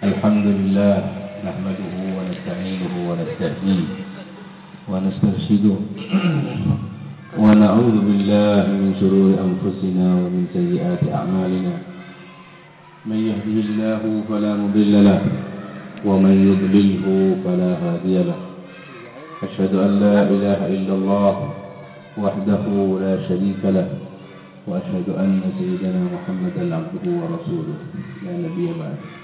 الحمد لله نحمده ونستعينه ونستهديه ونسترشده ونعوذ بالله من شرور أنفسنا ومن سيئات أعمالنا. من يهده الله فلا مضل له ومن يضلله فلا هادي له. أشهد أن لا إله إلا الله وحده لا شريك له وأشهد أن سيدنا محمدا عبده ورسوله لا نبي بعده.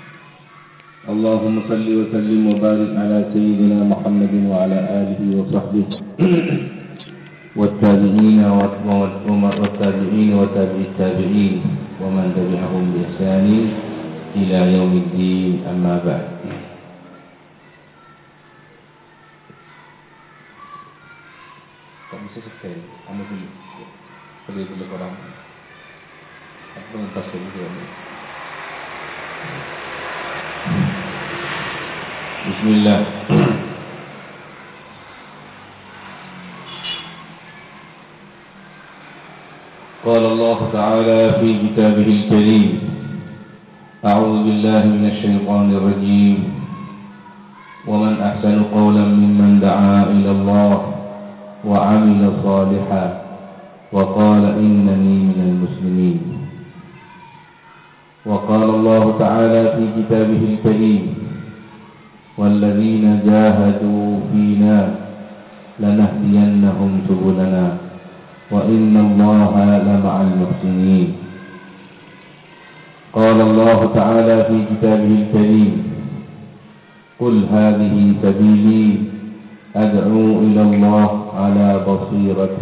اللهم صل وسلم وبارك على سيدنا محمد وعلى آله وصحبه والتابعين والتابعين وتابع التابعين ومن تبعهم بإحسان إلى يوم الدين. أما بعد. Bisa sekali, kamu dulu orang. Aku mentas dulu. Bismillah. قال الله تعالى في كتابه الكريم: أعوذ بالله من الشيطان الرجيم. ومن أحسن قولا ممن دعا إلى الله وعمل صالحا وقال إنني من المسلمين. وقال الله تعالى في كتابه الكريم: والذين جاهدوا فينا لنهدينهم سبلنا وإن الله لمع المحسنين. قال الله تعالى في كتابه الكريم: قل هذه سبيلي أدعو إلى الله على بصيرة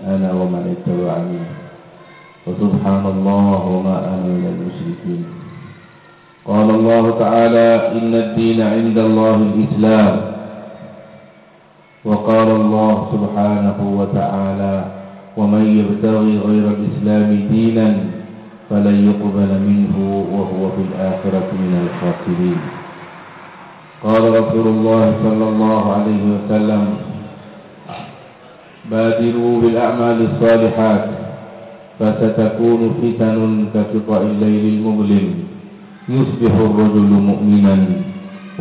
أنا ومن اتبعني وسبحان الله وما أنا من المشركين. قال الله تعالى: إن الدين عند الله الإسلام. وقال الله سبحانه وتعالى: ومن يبتغي غير الإسلام دينا فلن يقبل منه وهو في الآخرة من الخاسرين. قال رسول الله صلى الله عليه وسلم: بادروا بالأعمال الصالحات فستكون فتن كقطع الليل المظلم يصبح الرجل مؤمنا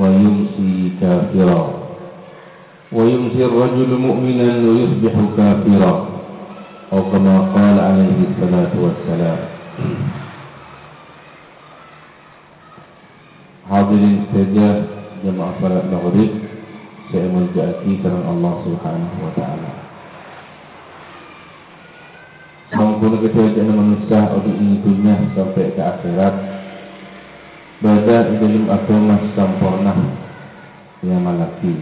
ويمسي كافرا ويمسي الرجل مؤمنا ويصبح كافرا أو كما قال عليه الصلاة والسلام. Hadirin sekalian jemaah salat maghrib, saya menjadi karena Allah Subhanahu wa taala. Sempurna ketujuan manusia untuk ini dunia sampai ke akhirat. Bada dalam agama sempurna yang malaki.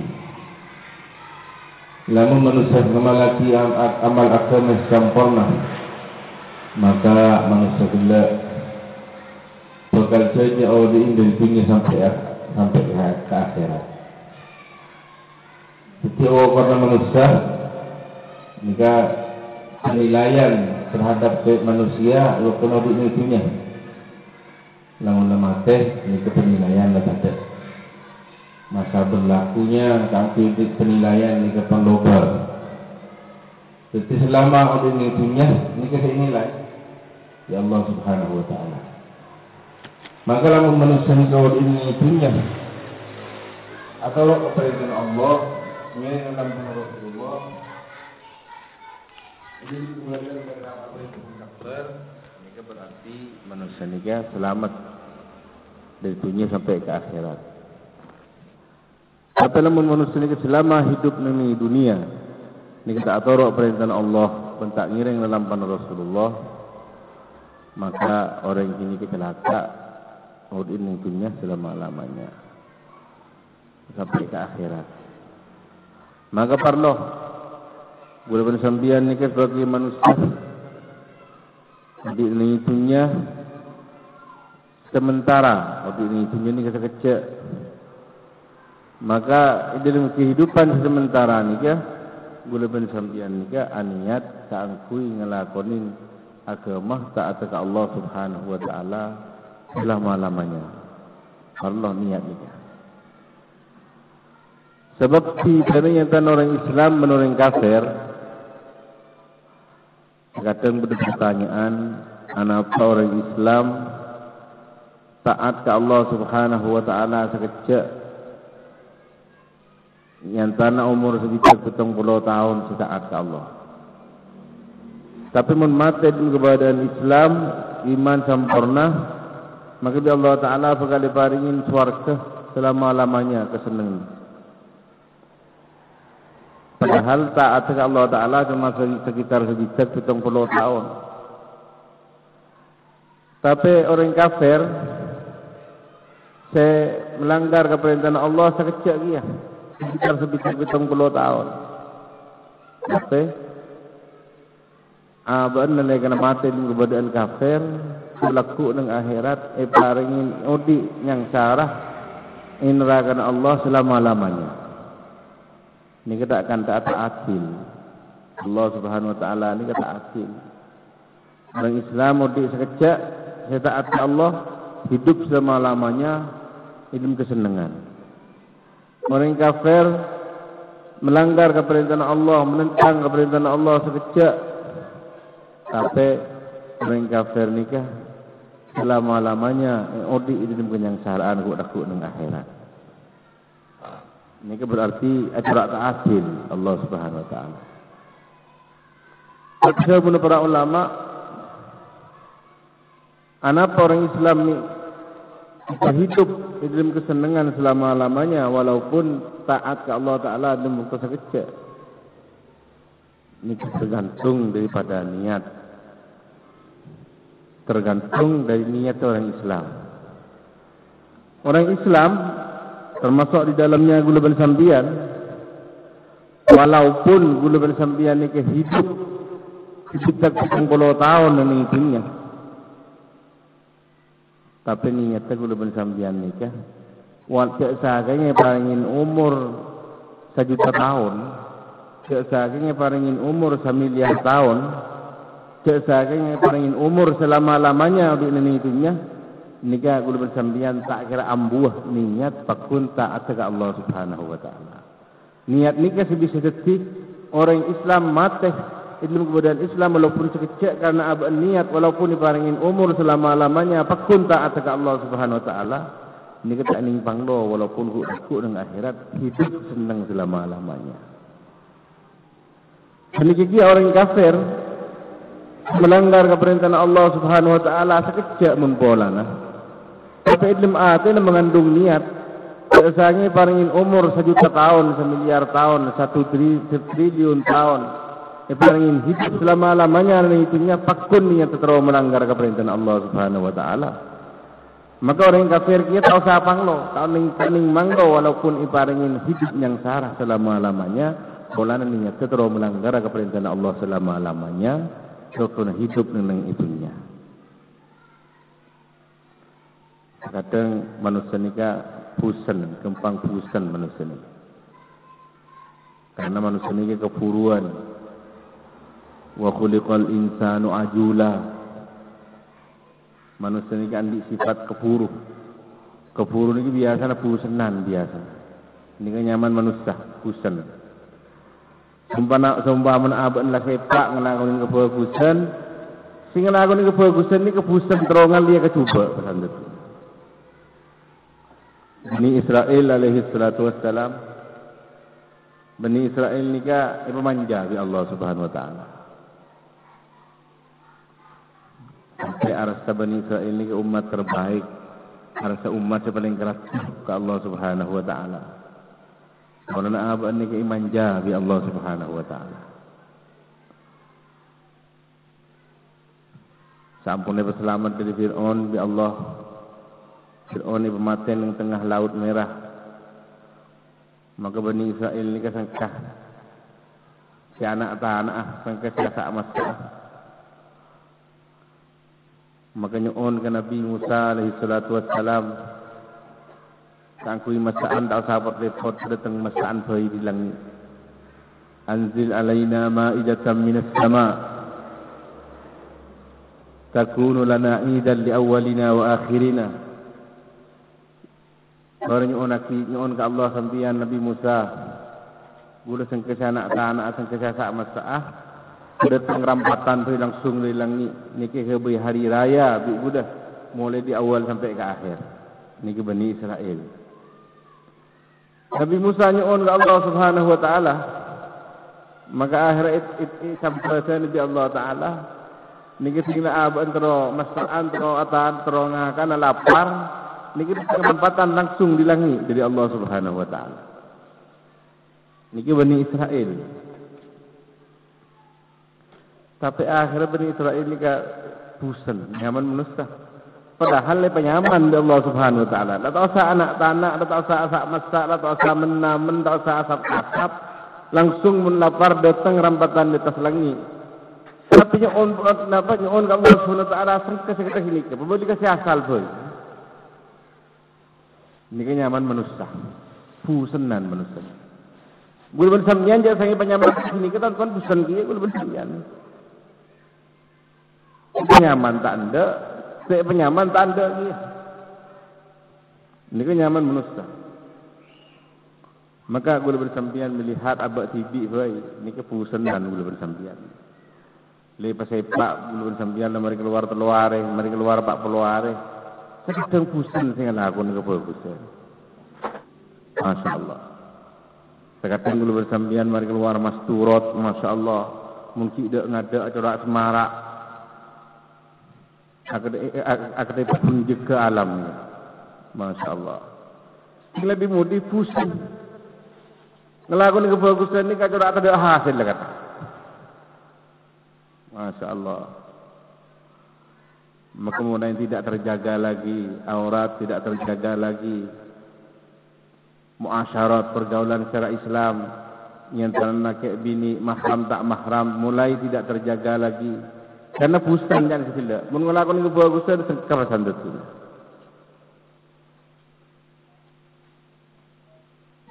Lamun manusia memalaki amal agama sempurna, maka manusia bila bakal saja awal ini dunia sampai ke akhirat. Setiap karena manusia jika penilaian terhadap manusia walaupun awal ini dunia, namun lemate ini penilaian lemate. Masa berlakunya kami penilaian ini kepan global. Jadi selama ada ini dunia ini kita nilai ya Allah Subhanahu wa taala. Maka lamun manusia kawal ini dunia atau keperintah Allah ini dalam Rasulullah ini kemudian beberapa perintah ini berarti manusia ini selamat dari dunia sampai ke akhirat. Tapi lamun manusia ini selama hidup di dunia ini kita atur perintah Allah bentak ngiring dalam pandangan Rasulullah, maka orang ini celaka ini dunia selama-lamanya sampai ke akhirat. Maka perlu boleh sambian ni sebagai manusia di dunia sementara, di dunia ni kecil. Maka dalam kehidupan sementara ni boleh sambian ni aniat saangkui ngelakonin agama taat ke Allah Subhanahu wa taala selama-lamanya. Allah niat ni. Sebab sebenarnya orang Islam menurut kafir kadang berpertanyaan, kenapa orang Islam taat ke Allah Subhanahu wa taala sekejap yang tanah umur sekitar 70 tahun taat ke Allah. Tapi mun mati dalam keadaan Islam, iman sempurna, maka bi Allah taala bakal paringin swarga selama-lamanya kesenangan. Padahal taat ke Allah taala cuma sekitar 70 tahun. Tapi orang kafir saya melanggar keperintah Allah sekejap dia sekitar 70 tahun. Tapi aban nang kena mati dengan keadaan kafir laku nang akhirat paringin odi yang sarah inrakan Allah selama-lamanya. Ini kita akan taat adil. Allah Subhanahu wa taala ini kata adil. Orang Islam odi sekejap saya taat Allah hidup selama-lamanya hidup kesenangan. Orang kafir melanggar keperintah Allah, menentang keperintah Allah sekejap. Tapi orang kafir nikah selama-lamanya odi hidup kenyangsaraan kok nang akhirat. Ini berarti acara adil Allah Subhanahu wa taala. Sebab para ulama anak orang Islam ni hidup dalam kesenangan selama-lamanya walaupun taat ke Allah taala dalam waktu sekejap. Ini tergantung daripada niat. Tergantung dari niat orang Islam. Orang Islam termasuk di dalamnya gulaban sambian, walaupun gulaban sambian ini hidup sekitar 70 tahun ini dunia, tapi niatnya gulaban sambian nikah waktu sakanya paringin umur 1 juta tahun, sakanya paringin umur 1 miliar tahun, sakanya paringin umur selama-lamanya di dunia. Nikah gula bersambian tak kira ambuh niat pakun taat ke Allah Subhanahu wa taala. Niat nikah sebisa detik orang Islam mati dalam keadaan Islam walaupun sekejap karena niat walaupun diparingin umur selama-lamanya pakun taat ke Allah Subhanahu wa taala. Ini kita ning pangdo walaupun ku dengan akhirat hidup senang selama-lamanya. Ini orang kafir melanggar keperintah Allah Subhanahu wa taala sekejap mempolana. Tapi ilmu ate mengandung niat. Biasanya paringin umur 1 juta tahun, 1 miliar tahun, 1 triliun tahun. Paringin hidup selama-lamanya dan itunya pakun niat terus melanggar keperintah Allah Subhanahu wa taala. Maka orang kafir kia tahu sapang lo, tahu ning manglo walaupun iparingin hidup yang sarah selama-lamanya, bolana niat terus melanggar keperintah Allah selama-lamanya, terus hidup nang itunya. Kadang manusia ni pusan, kempang pusan manusia ni. Karena manusia ni kepuruan. Wa khuliqal insanu ajula. Manusia ni andi sifat kepuru. Kepuru ni biasa na pusanan biasa. Ini kan nyaman manusia pusan. Sumpah menaban lah sepak ngelakuin kepuruan. Sing ngelakuin kepuruan ni kepusan terongan dia kecuba pesan itu. Bani Israel alaihi salatu wassalam. Bani Israel ni manja bi Allah Subhanahu wa taala. Sampai arasa Bani Israel ni umat terbaik, arasa umat yang paling keras ke Allah Subhanahu wa taala. Karena abang ni manja bi Allah Subhanahu wa taala. Sampun selamat dari Fir'aun bi Allah. Fir'aun ini pematian yang tengah laut merah. Maka Bani Israel ini kesangka si anak tanah sangka siasa masalah. Maka nyuon ke Nabi Musa alaihi salatu wassalam sangkui masaan tak sahabat repot datang masaan bayi di langit. Anzil alaina ma'idatan minas sama' takunu lana idan li awwalina wa akhirina. Orang nyuon ke Allah sampian Nabi Musa. Gula sengkesa anak tanah sengkesa sak masaah. Datang rampatan tu langsung dari langit. Niki ke hari raya bi budak. mulai di awal sampai ke akhir. Ini ke Bani Israel. Nabi Musa nyuun ke Allah Subhanahu wa taala. Maka akhirnya sampai Nabi Allah taala niki sila ab antara masaan antara atan antara ngakan lapar niki kesempatan langsung dilangi dari Allah Subhanahu wa taala. Niki Bani Israel. Tapi akhirnya Bani Israel ini ke bosan, nyaman manusia. Padahal le penyaman dari Allah Subhanahu wa taala. Tak usah anak tanak, tak usah asak masak, tak usah menamen, tak usah asap-asap. Langsung menlapar datang rampatan di atas langit. Tapi nyon napa nyon ka Allah Subhanahu wa taala sangka sekata ini ke. Pabudi kasih asal boy. Ini kan nyaman manusia. Bosanan manusia. Gula bersambian jangan sangi penyaman sini kita kan bosan dia gula bersambian. Penyaman tak ada, saya penyaman tak ada dia. Ini kan nyaman manusia. Maka gula bersambian melihat abak tibi boy. Ini ke bosanan gula bersambian. Lepas sepak gula bersambian mari keluar teluare, mari keluar pak peluare. Saya sedang bosan saya ngelakuin ke bosan. Masya Allah. Sekarang dulu bersambian mari keluar mas turut, masya Allah. Mungkin tidak ngada corak semarak. Akan pun ke alamnya, masya Allah. Lebih mudah pusing. Ngelakuin kebagusan ini corak ada hasil lah kata. Masya Allah. Maka kemudian tidak terjaga lagi aurat, tidak terjaga lagi muasyarat pergaulan secara Islam yang ternak bini mahram tak mahram mulai tidak terjaga lagi karena bosan yang kecil. Mun ngelakuin kebagusan sekarasan betul.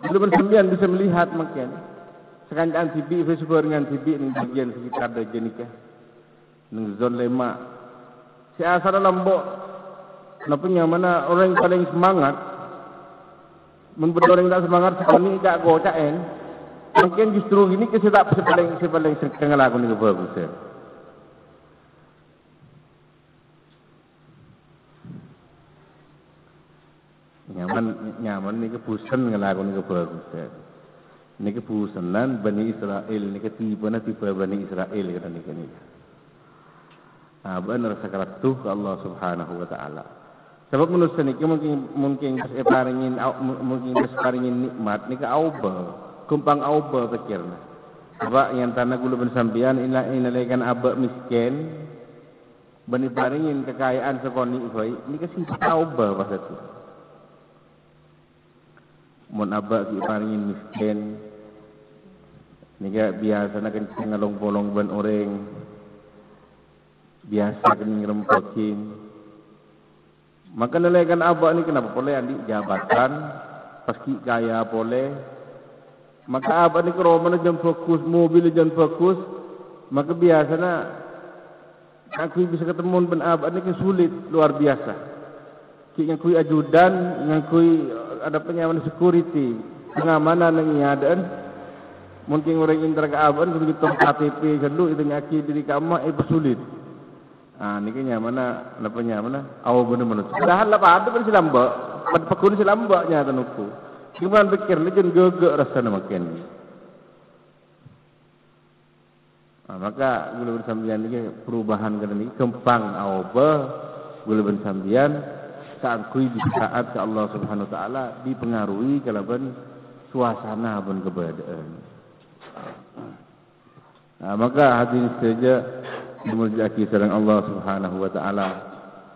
Bila bersembian bisa melihat makin sekanjaan tibi Facebook dengan tibi di bagian sekitar ada jenikah nang zon lemak si asal lambok napanya mana orang yang paling semangat orang tak semangat sekali tak gocain mungkin justru ini kita tak paling sering ngelakuin itu bagus ya. Nyaman ini kebusan ngelakuin itu bagus ya. Ini kebusanan Bani Israel ini tiba Bani Israel kata ini. Benar sakarat tuh ke Allah Subhanahu wa taala. Sebab manusia ni mungkin paringin nikmat ni ke auba, kumpang auba pikirna. Sebab yang tanah gula bersambian inalaikan abak miskin, bani paringin kekayaan sekoni baik, ni ke sifat auba pasal tu. Mun abak paringin miskin, ni ke biasa nak kencing ngalong bolong ban orang. Biasa kena ngerempokin. Maka nilaikan abak ni kenapa boleh andi jabatan, paski kaya boleh. Maka abak ni kalau mana jam fokus, mobil jam fokus, maka biasanya aku bisa ketemu dengan abak ni sulit luar biasa. Yang kui ajudan, yang kui ada penyaman security, pengamanan yang ada. Mungkin orang intera ke abak ni begitu KTP kendu itu nyaki diri kamu sulit. Ni kan mana lapanya mana awal benar mana dah lapa ada pun silamba pada pakun silamba nya tanuku gimana pikir ni jen gegek rasa makin maka gula bersambian ni perubahan kan ni kempang awal gula bersambian saangkui di saat Allah Subhanahu wa taala dipengaruhi kalaban suasana pun keberadaan. Maka hadirin saja dimurjaki sareng Allah Subhanahu wa taala.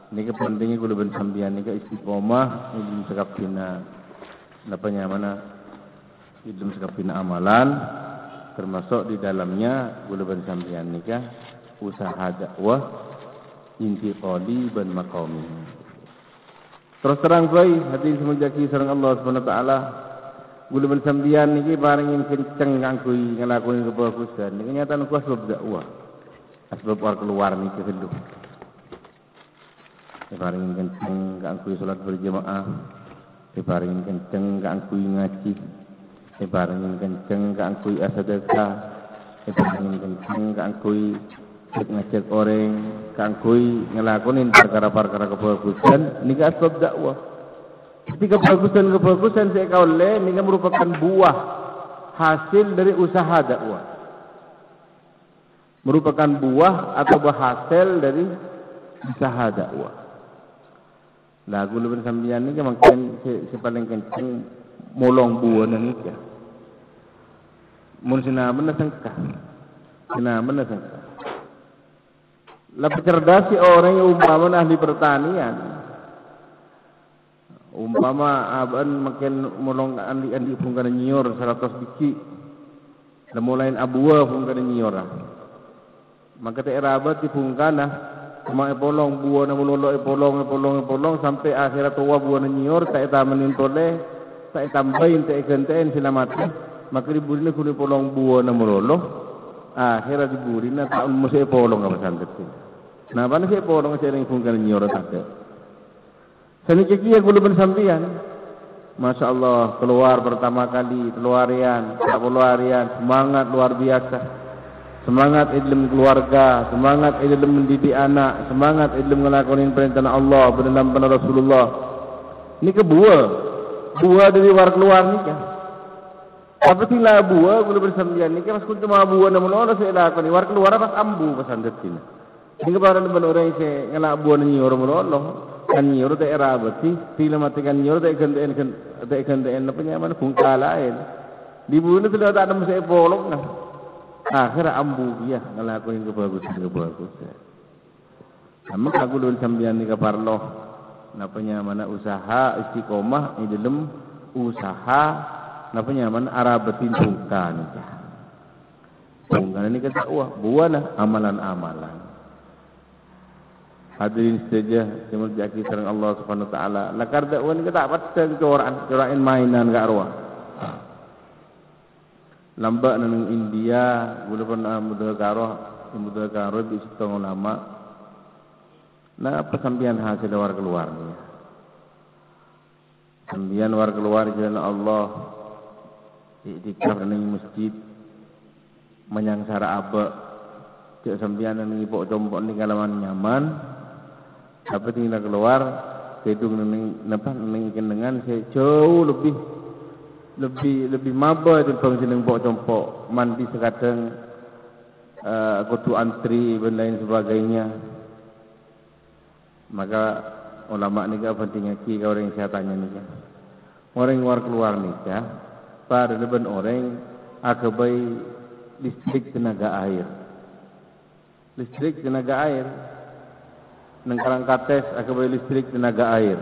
Ini pentingnya kula bersambian ni ke istiqomah ilmu sakapina napanya mana ilmu sakapina amalan termasuk di dalamnya kula bersambian ni ke usaha dakwah intiqali ban maqami. Terus terang bae hadirin dimurjaki sareng Allah Subhanahu wa taala. Kula bersambian niki paringin kenceng kanggo nglakoni kebagusan. Niki nyatan kuas sebab dakwah. Sebab war keluar ni kehidup. Diparingin kenceng kanggo salat berjamaah. Diparingin kenceng kanggo ngaji. Diparingin kenceng kanggo sedekah. Diparingin kenceng kanggo ngajak orang kangkui ngelakonin perkara-perkara kebagusan nika sebab dakwah. Ketika kebagusan saya kaule nika merupakan buah hasil dari usaha dakwah. Merupakan buah atau hasil dari usaha dakwah. Lagu lebih sambian ni makin si paling kenceng molong buah ni ya. Mun sinaman na sangka. Lebih cerdas si orang yang umpama ahli pertanian. Umpama aban makin molong andi pun kana nyior 100 biji. Lemulain abua pun kana nyior. Maka te rabat di pungkana cuma epolong buah na mulolo epolong sampai akhirat tua buah na nyior tak tamanin tole tak tambahin tak ganteen selamat maka diburin kuno epolong buah na mulolo akhirat diburin na taun mo sa epolong apa santet na ba na sa epolong sa ring pungkana nyior tak sani kiki aku lupa sampian Masya Allah keluar pertama kali keluarian semangat luar biasa. Semangat dalam keluarga, semangat dalam mendidik anak, semangat dalam ngelakonin perintah Allah, berdalam pada Rasulullah. Ini ke buah dari luar keluar ni kan. Apa sila buah kalau bersambian ni kan masuk cuma buah namun orang saya lakukan luar keluar pas ambu pas sandet sini. Ini kepada teman orang saya ngelak buah ni orang Allah kan nyuruh tak era berarti sila matikan nyuruh tak gantiin apa nyaman bungkal lain. Di buah ni sudah tak ada masa polong kan. Akhirnya ambu dia ngelakuin kebagusan. Sama aku dulu sambian ni kaparloh, napanya mana usaha istiqomah di dalam usaha, napanya mana arabatin tungkan. Tungkan ini kata buah lah amalan-amalan. Hadirin saja cuma jaki sareng Allah Subhanahu Wa Taala. Lakar dakwah ni kata apa coran mainan gak arwah. Lambat nang India, walaupun muda karo di setengah ulama. Nah, pesambian hasil luar keluar ni. Sambian luar keluar jalan Allah. Iktikaf nang masjid menyangsara aba. Cek sambian nang ipok jompok ni kalaman nyaman. Tapi tinggal keluar, kedung nang dengan saya jauh lebih maba daripada jeneng pok-compok mandi sekadang kudu antri dan lain sebagainya. Maka ulama ni ka penting aki ka orang saya tanya ni kan. Orang luar keluar ni ya. Pada depan orang akabai listrik tenaga air. Listrik tenaga air. Nang Karangkates akabai listrik tenaga air.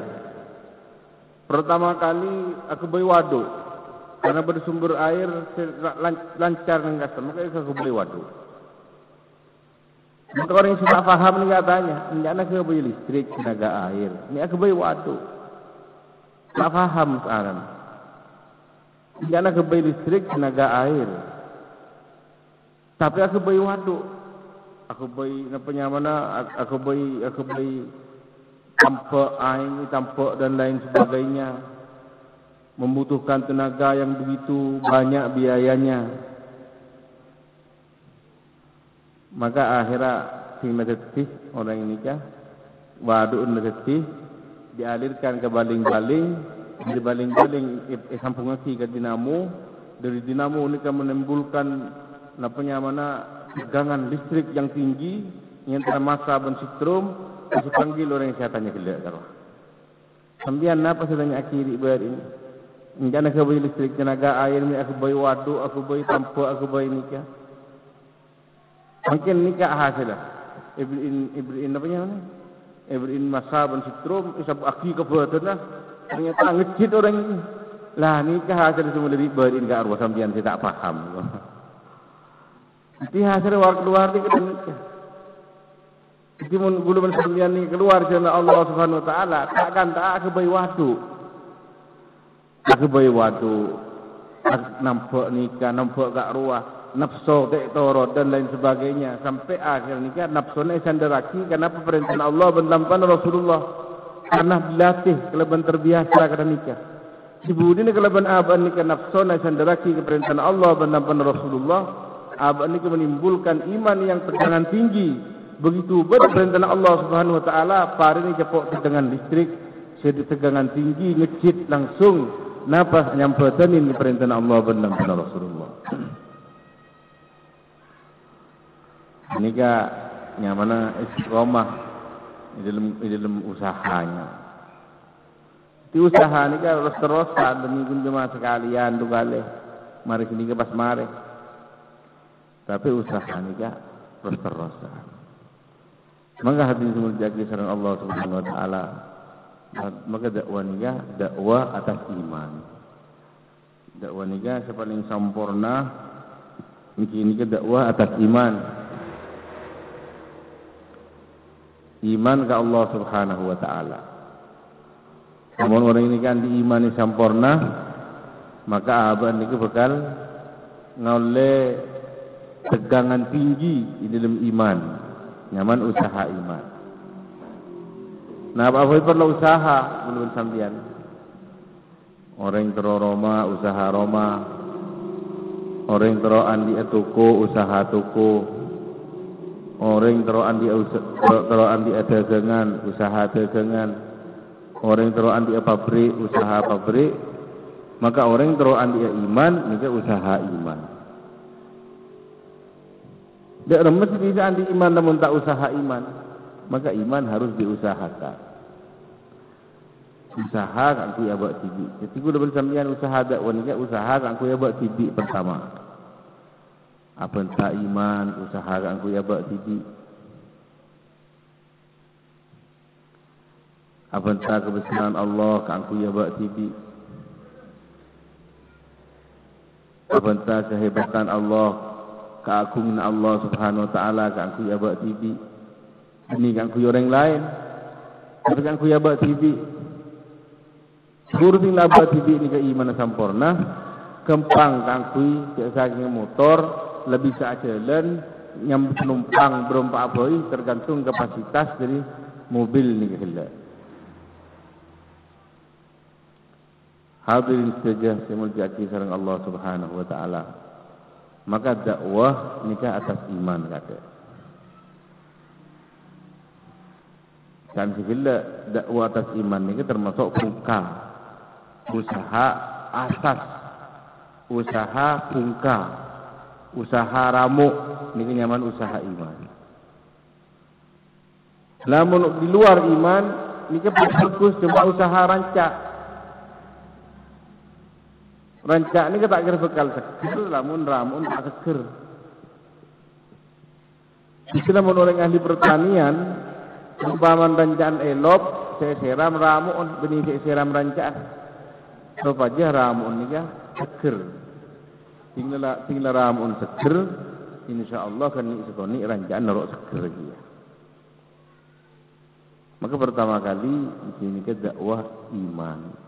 Pertama kali akabai waduk. Karena bersumber air lancar nang kata, maka aku beli waduk. Maka orang yang sudah faham ni katanya, ini anak aku beli listrik tenaga air, ini aku beli waduk. Tak faham sekarang. Ini anak aku beli listrik tenaga air, tapi aku beli waduk. Aku beli apa mana? Aku beli tampak air, tampak dan lain sebagainya. Membutuhkan tenaga yang begitu banyak biayanya. Maka akhirnya si medetih orang ini kah waduk medetih dialirkan ke baling-baling, dari baling-baling sambung lagi ke dinamo, dari dinamo ini kan menimbulkan namanya mana tegangan listrik yang tinggi yang termasa bensetrum. Saya panggil orang yang saya tanya kelak kalau sambian apa saya tanya akhiri bayar ini. Enggak nak beli listrik tenaga air ni aku beli waduk, aku beli tampak, aku beli nikah. Mungkin nikah hasil lah. Ibrin apa namanya? Ibrin masa ban setrum, isap aki ke badan lah. Ternyata ngejit orang ini. Lah nikah hasil semua dari berin ke arwah sambian saya tak faham. Jadi hasil keluar ni kita nikah. Jadi mun sambian ni keluar jalan Allah Subhanahu Wa Taala, takkan tak aku beli waduk. Aku bayi wadu, nampak nikah, nampak kat ruah, nafsu tak torot dan lain sebagainya. Sampai akhir nikah, nafsu ni sandaraki. Kenapa perintah Allah berlampan Rasulullah? Karena dilatih, kelebihan terbiasa kerana nikah. Ibu ini kelebihan abad nikah, nafsu ni sandaraki ke perintah Allah berlampan Rasulullah. Abad ini menimbulkan iman yang tegangan tinggi. Begitu berperintah Allah Subhanahu Wa Taala, pari ini cepok tegangan listrik, sedih tegangan tinggi, ngecit langsung. Napa nyampaikan ini perintah Allah benar Rasulullah. Ini nyamana istiqomah di dalam usahanya. Di usaha ni terus-terusan demi kunjungan sekalian tu kali. Mari sini pas mari. Tapi usaha ni terus-terusan. Maka hati semua jaga sareng Allah Subhanahu Wa Taala. Maka dakwah ni dakwah atas iman. Dakwah ni paling sempurna. Ini dakwah atas iman. Iman ke Allah Subhanahu Wa Taala. Namun orang ini kan diimani sempurna, maka abad ini bakal ngoleh tegangan tinggi di dalam iman, nyaman usaha iman. Nah, apa perlu usaha belum sampean? Orang tero Roma usaha Roma, orang tero andi toko usaha toko, orang tero andi dagangan usaha dagangan. Orang yang teroan dia pabrik, usaha pabrik, maka orang yang teroan dia iman, maka usaha iman. Tidak remes bisa andi iman namun tak usaha iman, maka iman harus diusahakan. Usaha kan ku ya buat tibi. Jadi ku double sambian usaha dak wanita usaha kan ku ya buat tibi pertama. Apa tak iman usaha kan ku ya buat tibi. Apabila kebesaran Allah kangku ya bak tibi. Apabila kehebatan Allah, keagungan Allah Subhanahu Wa Taala kangku ya bak tibi. Ini kangku orang lain, tapi kangku ya bak tibi. Suruh tinggal bak tibi ini keimanan sempurna. Kempang kangku saking motor lebih saat jalan, nyam penumpang berompak boy tergantung kapasitas dari mobil ni kehilangan. Hadirin saja semuljaki sareng Allah Subhanahu Wa Taala. Maka dakwah nikah atas iman kata. Dan segala dakwah atas iman ini termasuk pungka, usaha asas, usaha pungka, usaha ramuk, ini nyaman usaha iman. Lamun di luar iman, ini fokus cuma usaha rancak. Rancak ni tak kira bekal seger, lamun ramun tak seger. Istilah orang ahli pertanian, umpaman rancaan elop, saya seram ramun, benih saya seram rancaan. Sebab aja ramun ni seger. Tinggal ramun seger, insyaAllah kan ni sekoni rancaan narok seger lagi. Maka pertama kali di sini ke dakwah iman.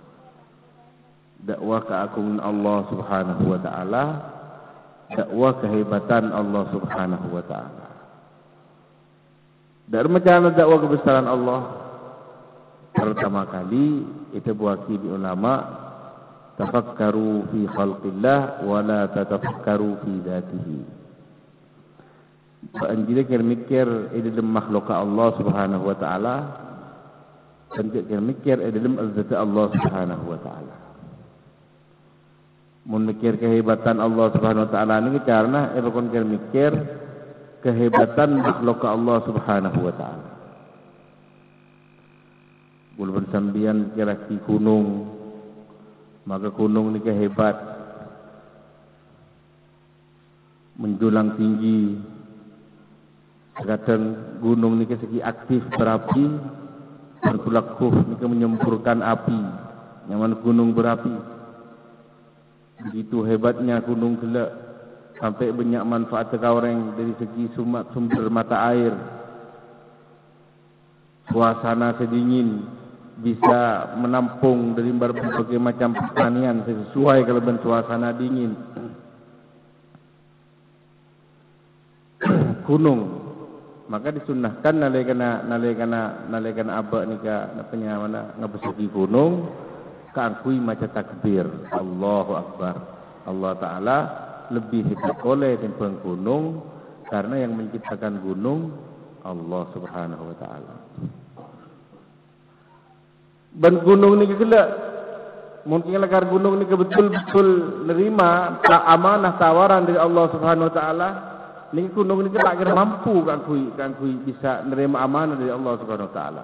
Dakwah keagungan Allah Subhanahu Wa Taala, dakwah kehebatan Allah Subhanahu Wa Taala. Dari macam dakwah kebesaran Allah, pertama kali itu buaki di ulama, tafakkaru fi khalqillah, wa la tatafakkaru fi dzatihi. Anjir mikir dalam makhluk Allah Subhanahu Wa Taala, anjir mikir dalam zat Allah Subhanahu Wa Taala. Memikir kehebatan Allah Subhanahu Wa Taala ini karena bukan mikir kehebatan makhluk Allah Subhanahu Wa Taala. Bulu bersambian kira di gunung, maka gunung ini kehebat, menjulang tinggi. Kadang gunung ini segi aktif berapi, berkulakuh ini menyempurkan api, nyaman gunung berapi. Begitu hebatnya gunung gelap sampai banyak manfaat orang dari segi sumber mata air, suasana sedingin, bisa menampung dari berbagai macam pertanian sesuai kalau suasana dingin. Gunung, maka disunnahkan nalekana abak nika napanya mana ngabesaki gunung. Keakui macam takbir Allahu Akbar. Allah Ta'ala lebih hebat oleh timbang gunung, karena yang menciptakan gunung Allah Subhanahu wa taala. Ben gunung ni gelak, mungkin lekar gunung ni betul-betul nerima amanah tawaran dari Allah Subhanahu wa taala. Ni gunung ni tak kira mampu kan kui bisa nerima amanah dari Allah Subhanahu wa taala.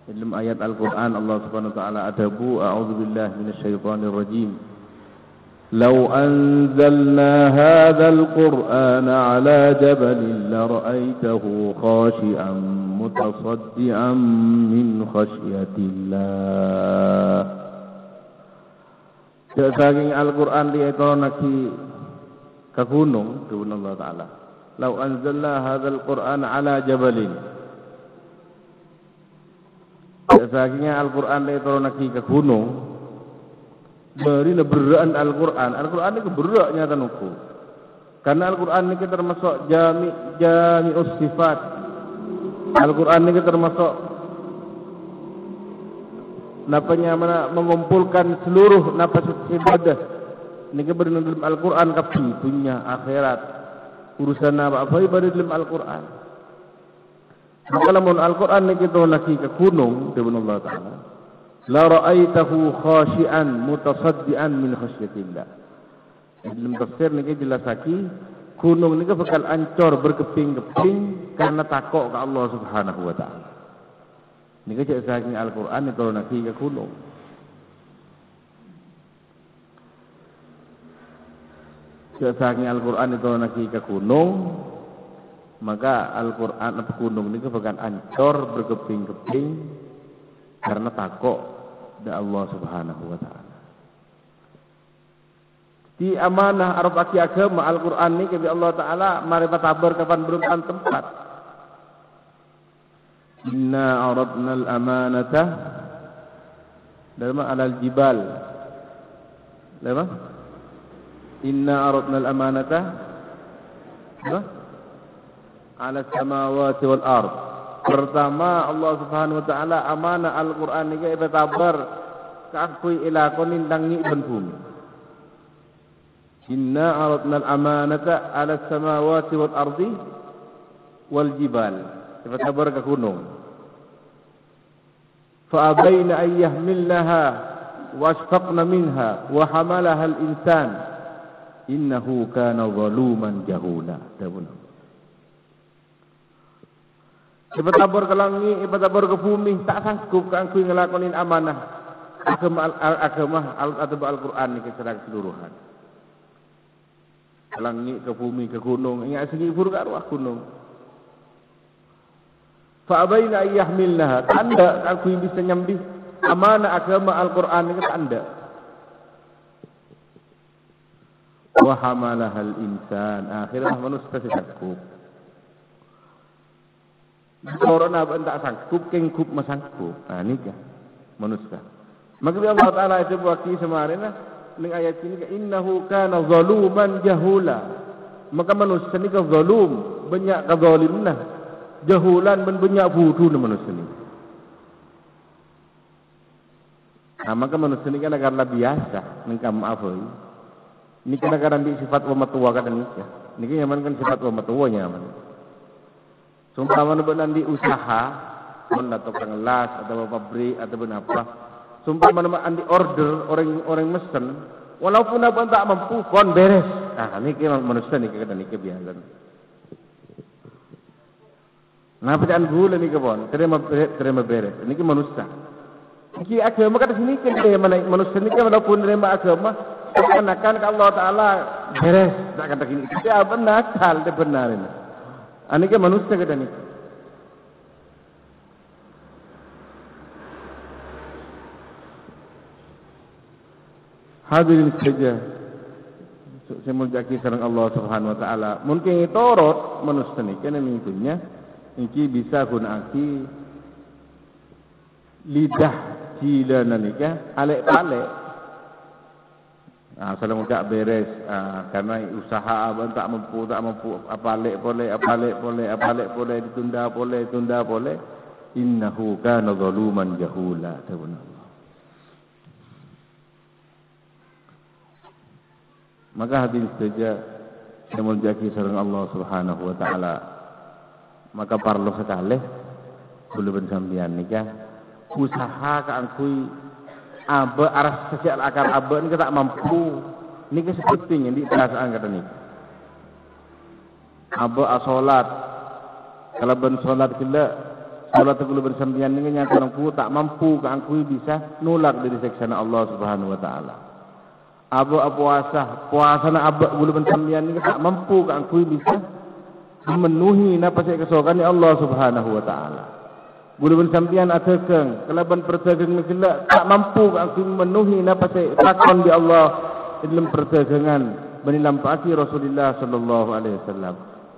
Dalam ayat Al-Qur'an Allah Subhanahu wa taala adabu a'udzubillahi minasyaitonir rajim. Lau anzalna hadzal Qur'ana 'ala jabalin la ra'aitahu khashi'an mutasaddian min khasyatillah. Saking Al-Qur'an dia itu naki ke gunung, dawuh Allah taala. Lau anzalna hadzal Qur'ana 'ala jabalin. Sakingnya Al-Qur'an dia itu naki ke gunung. Beri beraan Al-Qur'an. Al-Qur'an itu beraknya tanuku. Karena Al-Qur'an ini termasuk jami'us sifat. Al-Qur'an ini termasuk napanya mana mengumpulkan seluruh napa ibadah. Ini beri dalam Al-Qur'an kapi dunia akhirat. Urusan apa ibadah dalam Al-Qur'an. Kalau Al-Qur'an ini kita lagi ke gunung, dawuh Allah taala. La ra'aitahu khashi'an mutasaddian min khasyatillah. Dalam tafsir niki jelas lagi gunung niki bakal ancor berkeping-keping karena takut ke Allah Subhanahu wa taala. Niki cek saking Al-Qur'an itu niki ke gunung. Cek saking Al-Qur'an itu niki ke gunung, maka Al-Qur'an atau gunung niki bakal ancor berkeping-keping karena takut dari Allah Subhanahu wa taala. Di amanah arep aki agama Al-Qur'an ni kebi Allah taala mari tabar kapan berumpan tempat. Inna aradna al-amanata dalam alal jibal. Lama? Inna aradna al-amanata ala samawati wal ard. Pertama Allah Subhanahu wa taala amanah Al-Qur'an ni ke tabar kakui ila konin dangi ben bumi. Inna aradna al-amanata 'ala as-samawati wal ardi wal jibal. Tabar ke gunung. Fa abaina an yahmilnaha wa ashfaqna minha wa hamalaha al-insan innahu kana zaluman jahula. Ibatabor ke langit, ibatabor ke bumi, tak sanggup kan kui ngelakonin amanah agama atau Al-Qur'an ni secara keseluruhan. Ke langit, ke bumi, ke gunung, ingat segi buruk arwah gunung. Fa abaina ayyahmilnaha, tanda kan kui bisa nyambi amanah agama Al-Qur'an ni tanda. Wa hamalahal insan, akhirnya manusia sanggup. Orang apa tak sanggup, kengkup masanggup. Nah ini kan manusia. Maka Allah Taala itu waktu semarin ning ayat ini innahu kana zaluman jahula. Maka manusia ni ka zalum, banyak kezalimna. Jahulan ben banyak bodoh manusia ni. Nah maka manusia ni kan karena biasa ning kam apa ini. Ini kadang-kadang sifat wa matua kadang ni. Niki nyaman kan sifat wa matuanya nyaman. Sumpah mana nanti usaha, mana tukang las atau pabrik atau apa. Sumpah mana nanti order orang mesen, walaupun apa tak mampu, kon beres. Nah ini memang manusia ni kadang ni kebiasaan. Nah percayaan gula ni kebon, terima beres. Ini manusia. Ini agama kata sini kan mana manusia ni kan walaupun terima agama, seakan-akan Allah Taala beres. Tak kata gini, dia benar, hal dia benar ini. Ini kan manusia kata ni. Hadirin saja. Saya menjaki sareng Allah Subhanahu wa taala. Mungkin itu torot manusia ni kan minggunya iki bisa gunaki lidah jilana nikah alek-alek. Nah, kalau enggak beres, karena usaha abang tak mampu, apalek boleh, ditunda boleh. Innahu kana zaluman jahula. Maka hadirin saja yang muljaki sareng Allah Subhanahu wa taala. Maka perlu sekali bulu sampeyan nikah usaha kaangkui abe arah sejak akar abe ini tak mampu nikah sepenting di perasaan kata nikah. Abe salat kalau ben salat kila salat bulu sampeyan ini nyata ku tak mampu kaangkui bisa nolak dari siksaan Allah Subhanahu wa taala. Abe puasa na abe bulu sampeyan ini tak mampu kaangkui bisa memenuhi napa saya kesokan Allah Subhanahu wa taala. Bulu sampeyan atekeung, kalaban perdagang negela tak mampu aku memenuhi napa saya takon di Allah dalam perdagangan bani lampaki Rasulullah sallallahu alaihi wasallam.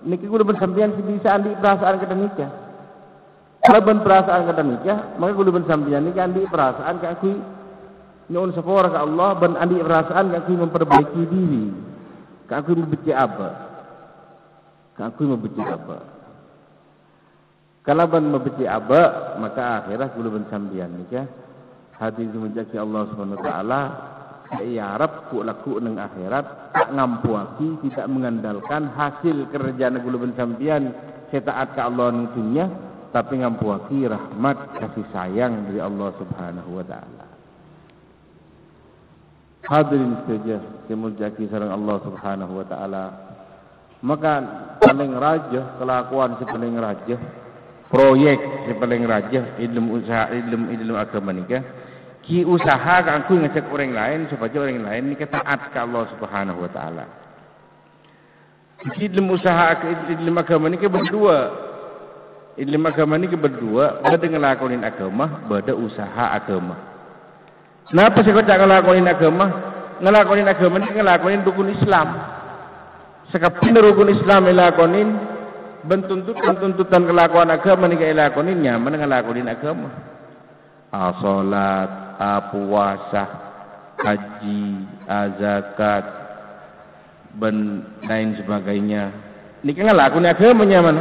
Niki bulu sampeyan bisa andi perasaan kada nikah. Kalaban perasaan kada nikah, maka bulu sampeyan niki andi perasaan ka aku nyuwun sepora ka Allah ban andi perasaan ka aku memperbaiki diri. Ka aku membenci apa? Aku membenci apa? Kalau ban membenci apa, maka akhirah guluban sambian nikah. Hati menjaki Allah Subhanahu wa taala, ya Rabb ku laku nang akhirat tak ngampuaki, tidak mengandalkan hasil kerjaan guluban sambian saya taat ke Allah nang dunia, tapi ngampuaki rahmat kasih sayang dari Allah Subhanahu wa taala. Hadirin saja yang menjaki sareng Allah Subhanahu wa taala. Maka paling raja kelakuan si paling raja proyek si paling raja ilmu usaha ilmu agama nikah ki usaha kan aku ngecek orang lain supaya orang lain nikah taat ke Allah Subhanahu wa taala. Ilmu usaha ilmu agama nikah berdua. Ilmu agama nikah berdua beda ngelakonin agama, beda usaha agama. Kenapa sih kok ngelakonin agama? Ngelakonin agama nikah ngelakonin rukun Islam. Sekapin rukun Islam ilakonin bentuntutan kelakuan agama ni ilakonin nyaman ngelakonin agama. Salat, puasa, haji, zakat, dan lain sebagainya. Ni ngelakonin agama nyaman.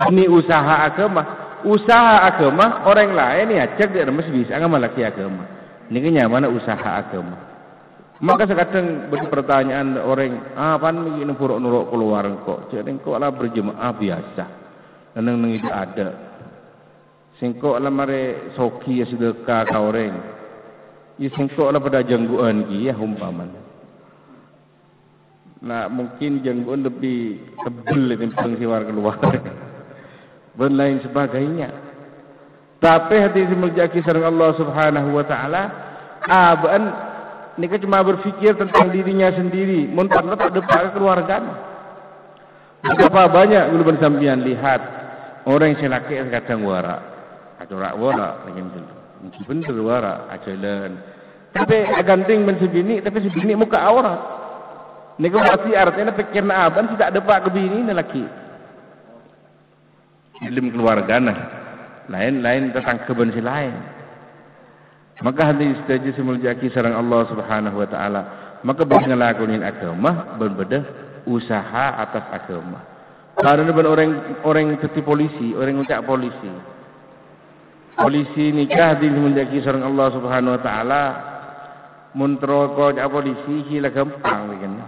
Ini usaha agama. Usaha agama orang lain ya cek dia mesti bisa ngamalaki agama. Ni nyaman usaha agama. Maka sekadang berpertanyaan orang, pan begini nuruk keluar kok, jadi kok lah berjemaah biasa, dan nang itu ada, singkok lah mare soki ya sedekah kau orang, ya singkok lah pada jangguan ya umpaman. Nah mungkin jangguan lebih tebel daripada siwar keluar, dan lain sebagainya. Tapi hati semuljaki sareng Allah Subhanahu wa taala, abaan nikah cuma berfikir tentang dirinya sendiri, muntarlah tak dapat keluarga. Berapa banyak guluban sampeyan lihat orang yang laki kadang wara, acurak wara, mungkin bener wara, aculan. Tapi ganting mensebini, tapi sebini muka aurat. Nikah berarti artinya pikirna aban tidak dapat kebini lelaki. Ilmu keluarga lain tentang kebensi lain. Maka hati setuju semuljaki sareng Allah Subhanahu wa taala. Maka bagi ngelakonin agama berbeda usaha atas agama. Karena orang seperti polisi, orang ucap polisi. Polisi nikah hati semuljaki sareng Allah Subhanahu wa taala. Muntro ko polisi kila gampang begini.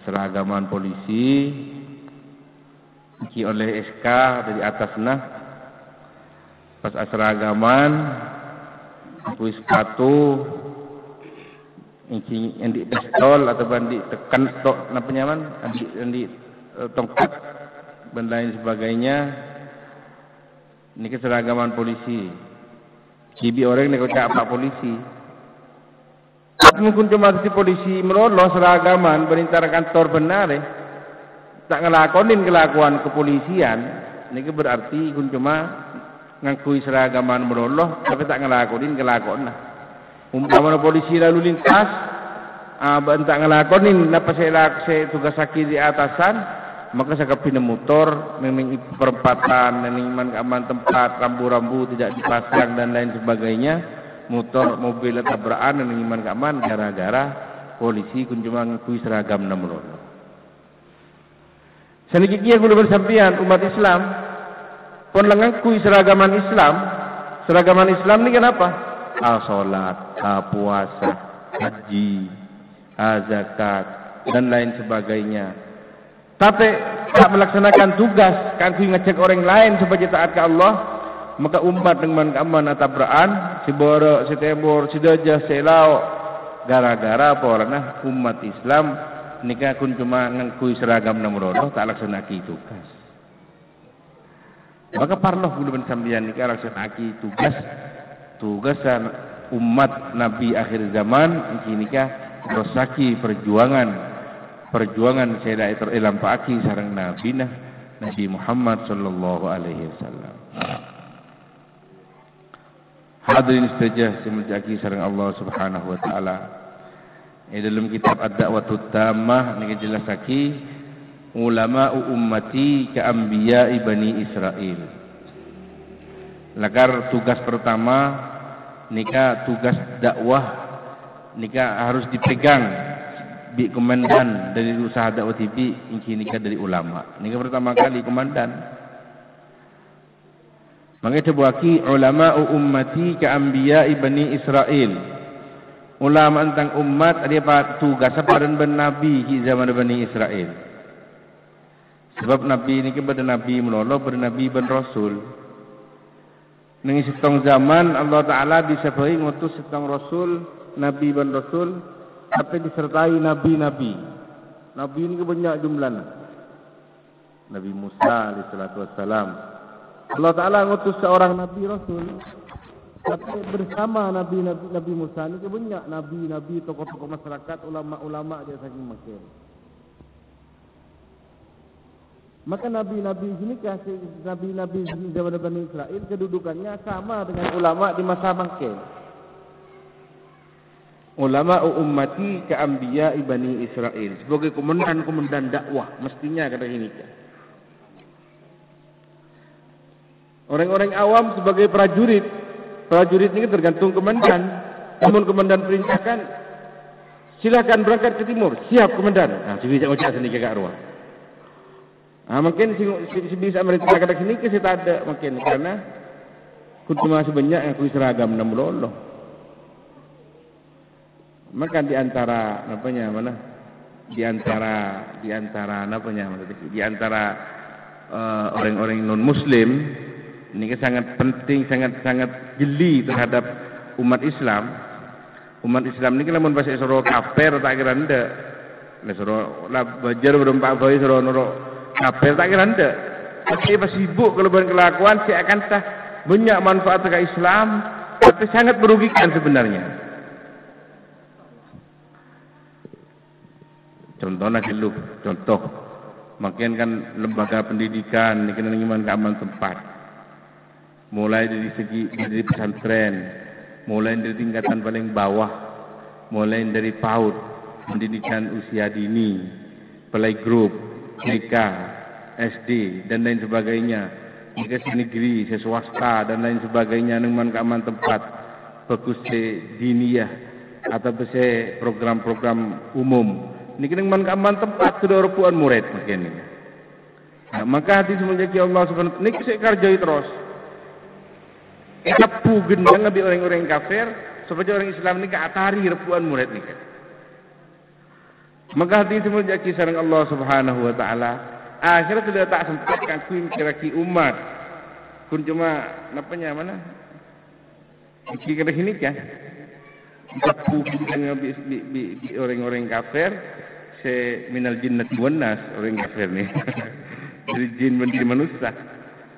Seragaman polisi iki oleh SK dari atasna. Pas seragaman, puis sepatu, yang di pistol atau di tekan tok, apa nyaman, di tongkat, dan lain sebagainya. Ini keseragaman polisi. Kibi orang ni kau apa polisi. Mungkin cuma si polisi melolos seragaman berintara kantor benar tak ngelakonin kelakuan kepolisian. Ini berarti kun cuma ngakui seragaman menoloh tapi tak ngelakonin kelakuan lah. Umpama polisi lalu lintas, tak ngelakonin napa saya tugas sakit di atasan, maka saya kepindah motor, memang perempatan, memang aman tempat, rambu-rambu tidak dipasang dan lain sebagainya, motor, mobil tabrakan, memang aman gara-gara polisi kun cuma ngakui seragam menoloh. Senikiknya gula bersampian umat Islam. Pun ngakui seragaman Islam. Seragaman Islam ni kenapa? Salat, puasa, haji, zakat dan lain sebagainya. Tapi tak melaksanakan tugas, kan ngecek orang lain supaya taat ke Allah, maka umat dengan keaman atabraan, si borok, si tebor, si dajah, si lau, gara-gara apa orang umat Islam nikah kun cuma ngangkui seragam namrono tak laksanakan tugas. Maka parloh bulu sambian nikah laksanakan tugasan umat Nabi akhir zaman ini nikah rosaki perjuangan saya itu ilampaki sareng Nabi Muhammad sallallahu alaihi wasallam. Hadirin sekalian semuanya sareng Allah Subhanahu wa taala. Dalam kitab Ad-Da'watut Tammah ini jelasaki ulama ummati ka anbiya'i Bani Israil. Lagar tugas pertama nikah tugas dakwah nikah harus dipegang bi komandan dari usaha dakwah TV ini nikah dari ulama. Nikah pertama kali komandan. Maka sebuaki ulama ummati ka anbiya'i Bani Israil. Ulama tentang umat dia tugas apa dan nabi di zaman Bani Israil. Sebab nabi ini kepada nabi menolong pada nabi ben rasul. Nang setong zaman Allah Taala disabai ngutus setong rasul, nabi ben rasul, tapi disertai nabi-nabi. Nabi ini banyak jumlahnya. Nabi Musa alaihi salatu wassalam. Allah Taala ngutus seorang nabi rasul, tapi bersama Nabi Musa ini banyak nabi-nabi, tokoh-tokoh masyarakat, ulama-ulama dia saking makin. Maka nabi-nabi ini kasih nabi-nabi zaman Bani Israel kedudukannya sama dengan ulama di masa makin. Ulama ummati ka anbiya'i Bani Israel sebagai komandan dakwah mestinya kata ini. Orang-orang awam sebagai prajurit ini tergantung komandan. Namun komandan perintahkan silakan berangkat ke timur, siap komandan. Nah, bisa ucap sini ke arwah. Mungkin si bisa merintah ke sini ke tak ada mungkin karena cuma sebanyak yang kui seragam enam loloh. Maka di antara orang-orang non muslim ini sangat penting, sangat jeli terhadap umat Islam. Umat Islam ini kalau bahasa Islam kafir tak kira ndak. Lesoro lah bajar berempat bayi soro noro kafir tak kira ndak. Tapi pas sibuk kalau berkelakuan si akan sah banyak manfaat ke Islam, tapi sangat merugikan sebenarnya. Contoh, makin kan lembaga pendidikan ini kena ngiman keaman tempat. Mulai dari pesantren, mulai dari tingkatan paling bawah, mulai dari PAUD, pendidikan usia dini, playgroup, TK, SD dan lain sebagainya, hingga negeri, swasta dan lain sebagainya ngiman keaman tempat, fokus diniyah atau bese program-program umum. Ini kena keaman tempat sudah rupuan murid mungkin ini. Nah, maka hati semuanya Allah Subhanahu wa taala ini saya kerjai terus. Kapu gendang nabi orang-orang kafir supaya orang Islam ini keatari rupuan murid ni. Maka hati semuanya kisah Allah Subhanahu wa taala. Akhirnya sudah tak sempat kan kuin kira-kira umat. Kun cuma napanya mana? Kira sini kan. Kapu gendang nabi orang-orang kafir. Minal jinnati wan nas orang kafir ni. Dari jin menjadi manusia.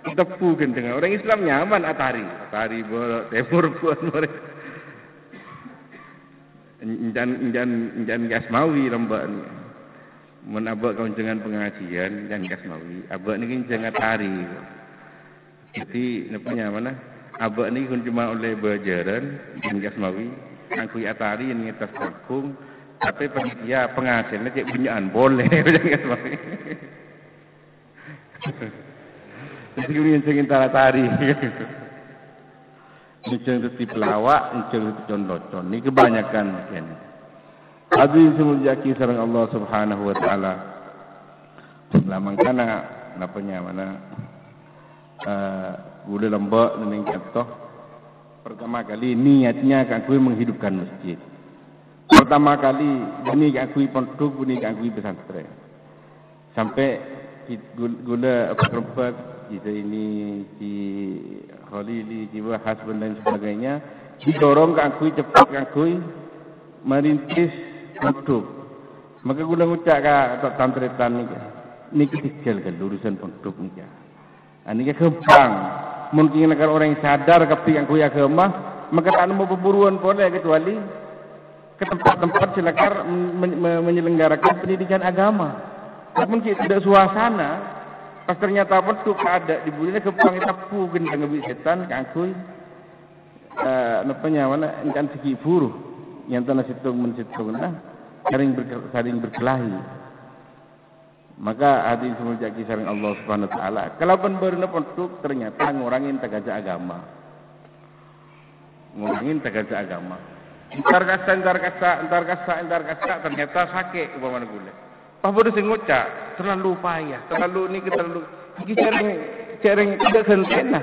Tepu kan dengan orang Islam nyaman atari bolak tebur buat mereka. Injan gasmawi lembak ni. Menabak kawan dengan pengajian injan gasmawi. Abak ni kan jangan atari. Jadi namanya mana? Abak ni kan cuma oleh berjaran injan gasmawi. Angkui atari yang ngetas kangkung. Tapi panitia penghasilnya cek punyaan boleh jangan sampai. Jadi kemudian cengin tari. Ceng itu pelawak, ceng itu contoh. Ini kebanyakan mungkin. Hadirin semuanya sareng Allah Subhanahu wa taala. Lamangkana napanya mana? Boleh lembak dan kata pertama kali niatnya kan menghidupkan masjid. Pertama kali beni akui pondok, beni akui pesantren. Sampai gula perempat kita ini di Khalili, di Wahas dan sebagainya didorong akui cepat akui merintis pondok. Maka gula ngucap ke tantretan ni kecil kan urusan pondok ni kan. Ini kembang. Mungkin agar orang yang sadar kepi akui agama, maka tak mau perburuan boleh kecuali ke tempat-tempat silakan menyelenggarakan pendidikan agama. Namun kita tidak suasana, pas ternyata pondok ada di bulan kembang tapu gendang ngebi setan akui napanya mana ikan segi buruh yang tanah situng mensitung nah saling berkelahi. Maka hadirin semua jaki sareng Allah Subhanahu wa taala. Kalau bener pondok ternyata ngurangin tagaja agama. Ngurangin tagaja agama. Entar kasa ternyata sakit upamane gule. Pas bodoh sing ngucap terlalu payah, terlalu ini cereng tidak gentian lah.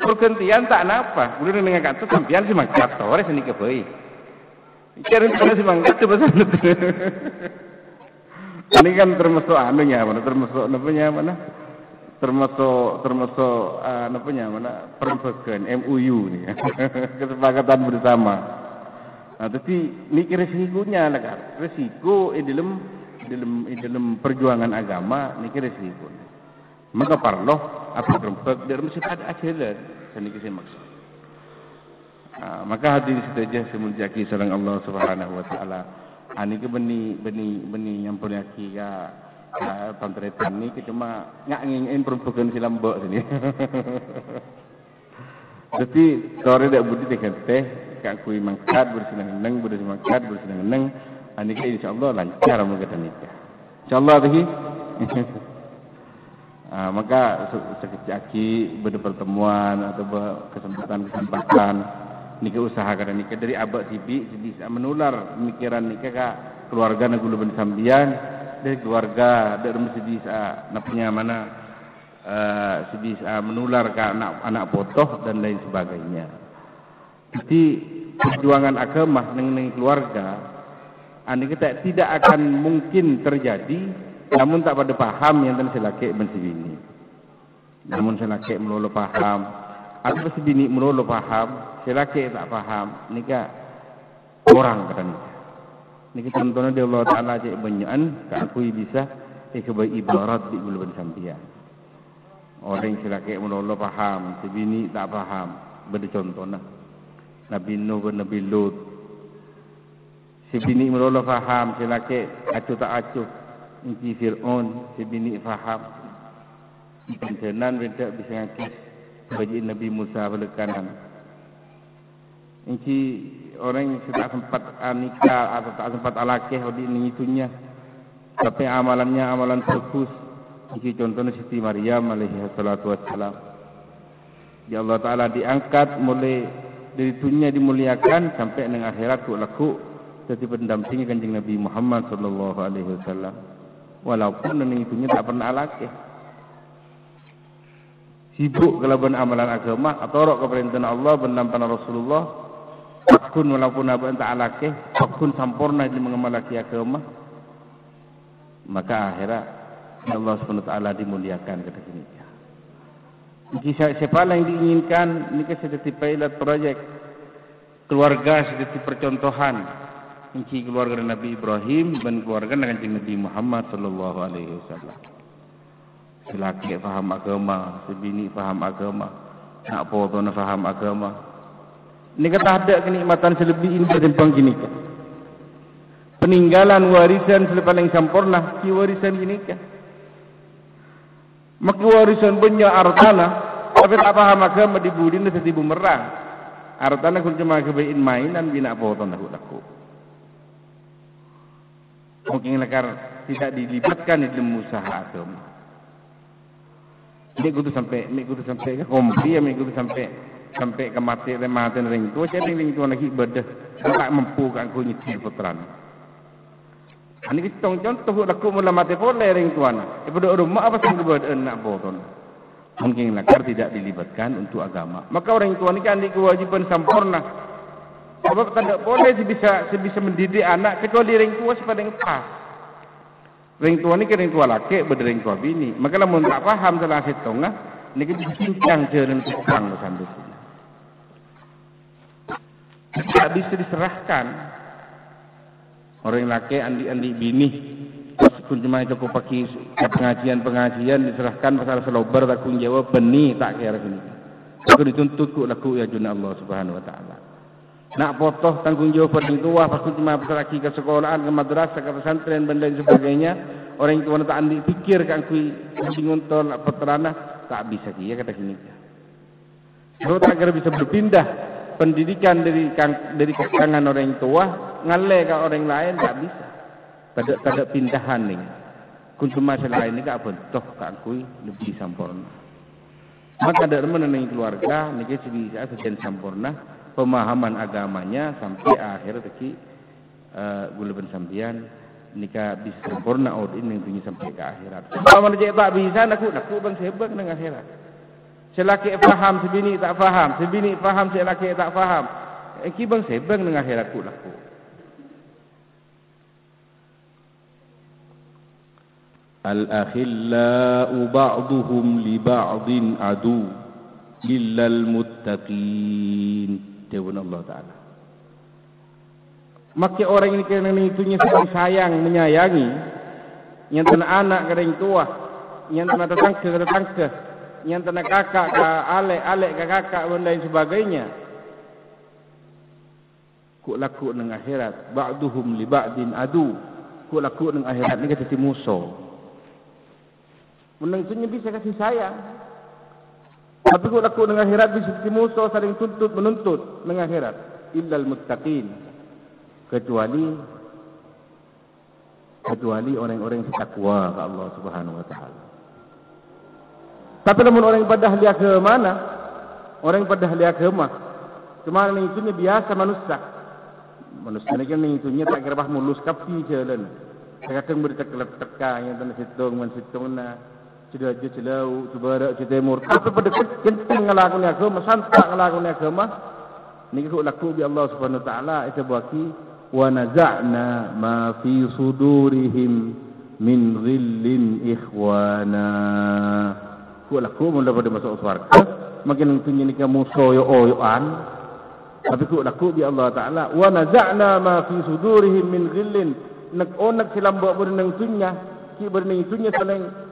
Pergantian tak napa. Gule dengan kata sampean sih mangkat tore seni kebai. Cereng sih mangkat coba sana. Ini kan termasuk anunya mana, termasuk namanya mana, termasuk namanya mana, perempuan MUU nih, kesepakatan bersama. Nah, tapi ini resikonya lah kan, resiko dalam perjuangan agama, ini resiko. Maka parloh apa perempuan dari mesti ada ajaran, ini kisah maksud. Nah, maka hadirin saja semuliaki sareng Allah Subhanahu wa taala. Ani ke beni yang punya kia pantretan ni cuma ngak ngingin perempuan silam bok sini. Jadi sore dak budi dekat teh kak kui mangkat bersenang-senang bersenang-senang ani ke insyaallah lancar mungkin nikah. Insyaallah lagi. Maka sekecil berpertemuan atau kesempatan nikah usaha kada nikah dari abad tibi bisa menular pemikiran nikah ke keluarga nagulu ben sambian dari keluarga dari mesti bisa napnya mana bisa menular ke anak potoh dan lain sebagainya. Jadi perjuangan agama dengan keluarga ini kita tidak akan mungkin terjadi namun tak pada paham yang tadi selaki bensibini. Namun selaki melulu paham atau bensibini melulu paham selaki tak faham nikah orang kata nikah. Nikah contohnya dia Allah Taala cek banyakan keakui bisa kebaik ibarat di bulan sampian. Orang selaki melulu paham, sebini tak faham. Beri contohnya Nabi Nuh dan Nabi Lut. Sebini melulu faham, selaki acuh tak acuh. Inci Fir'aun, sebini faham. Pencenan benda bisa ngakis bagi Nabi Musa balik kanan. Inci orang yang tak sempat nikah atau tak sempat alakeh di itunya, tapi amalannya amalan fokus. Inci contohnya Siti Maryam alaihi salatu wassalam. Ya Allah Taala diangkat mulai dari dunia dimuliakan sampai nang akhirat ku laku jadi pendampingi Kanjeng Nabi Muhammad sallallahu alaihi wasallam. Walaupun nang itunya tak pernah alakeh. Sibuk kelaban amalan agama atau rok keperintah Allah benampan Rasulullah. Takun walaupun apa entah alake, takun sempurna di mengamalaki agama, maka akhirat Allah Subhanahu wa taala dimuliakan kata sini. Jika siapa yang diinginkan, ini seperti pilot project keluarga seperti percontohan. Ini keluarga Nabi Ibrahim dan keluarga dengan Nabi Muhammad sallallahu alaihi wasallam. Laki faham agama, sebini faham agama, nak potong faham agama. Ini kata ada kenikmatan selebih indah tentang gini kan. Peninggalan warisan paling sempurna, ki warisan gini kan. Maka warisan banyak artana, tapi tak paham agama di budin seperti bumerang. Artana kun cuma kebain mainan bina potong laku. Mungkin lekar tidak dilibatkan di dalam usaha agama. Ini kudu sampai ke kompli, ini kudu sampai ke mati ring tua, jadi ring tua lagi ibadah, tak mampu kan aku nyetir putran. Ini kita contoh aku mula mati boleh ring tua na. Ibadah rumah apa sih ibadah nak boton? Mungkin lakar tidak dilibatkan untuk agama. Maka orang tua ini kan di kewajiban sempurna. Sebab tak boleh bisa mendidik anak kecuali orang tua sepada yang pas. Orang tua ni kan orang tua laki, berdering tua bini. Maka lamun tak faham salah setengah, ni kita bincang je dan tukang sampai sini. Tak bisa diserahkan. Orang laki andi bini, pun cuma itu kau pakai pengajian diserahkan pasal selobar tak kun jawab benih tak kira sini. Aku dituntut ku laku ya juna Allah Subhanahu Wa Taala. Nak potoh tanggung jawab orang tua, pas cuma pasal lagi ke sekolahan, ke madrasah, ke pesantren dan lain sebagainya. Orang tua tak andi fikir kan kui ngontor peterana tak bisa dia kata gini. Kalau tak kira bisa berpindah pendidikan dari kalangan orang tua ngalle ke orang lain tak bisa. Tak ada pindahan ni. Kuntum masalah ini tak bentuk kan kui lebih sempurna. Maka ada mana ning keluarga niki bisa sejen sempurna pemahaman agamanya sampai akhir teki gulaban sambian nikah bisa sempurna out ini punya sampai ke akhirat. Kalau mana tak bisa nak bang sebab dengan akhirat. Selaki faham sebini tak faham, sebini faham selaki tak faham. Ki bang sebab dengan akhirat ku laku. Al-akhillau ba'duhum li ba'din adu illal muttaqin. Dewan Allah Ta'ala. Maka orang ini kerana itunya saling sayang, menyayangi. Yang tanah anak ke orang tua. Yang tanah tetangga ke tetangga. Yang tanah kakak ke alek ke kakak dan lain sebagainya. Ku laku dengan akhirat. Ba'duhum li ba'din adu. Ku laku dengan akhirat ni kata musuh. Menengsunya bisa kasih sayang. Tapi kalau laku dengan akhirat bisa musuh saling tuntut menuntut dengan akhirat. Illal muttaqin. Kecuali orang-orang yang takwa ke Allah Subhanahu Wa Taala. Tapi namun orang yang pada ahli agama mana? Orang yang pada ahli agama. Cuma yang itunya biasa manusia. Manusia ni kan yang itunya tak kira bah mulus kapi jalan. Kadang bertekak-tekak yang tanah situng na. Sudah aja celau, cuba timur. Tapi pada kenting ngelakuin agama, santak ngelakuin agama. Ini kalau laku bi Allah Subhanahu Wa Taala itu baki wa naza'na ma fi sudurihim min ghillin ikhwana. Kalau laku mula pada masuk surga, makin tentunya nikah musuh yo-oyoan. Tapi kalau laku bi Allah Taala wa naza'na ma fi sudurihim min ghillin nak silam bawa bernang tunya, ki bernang tunya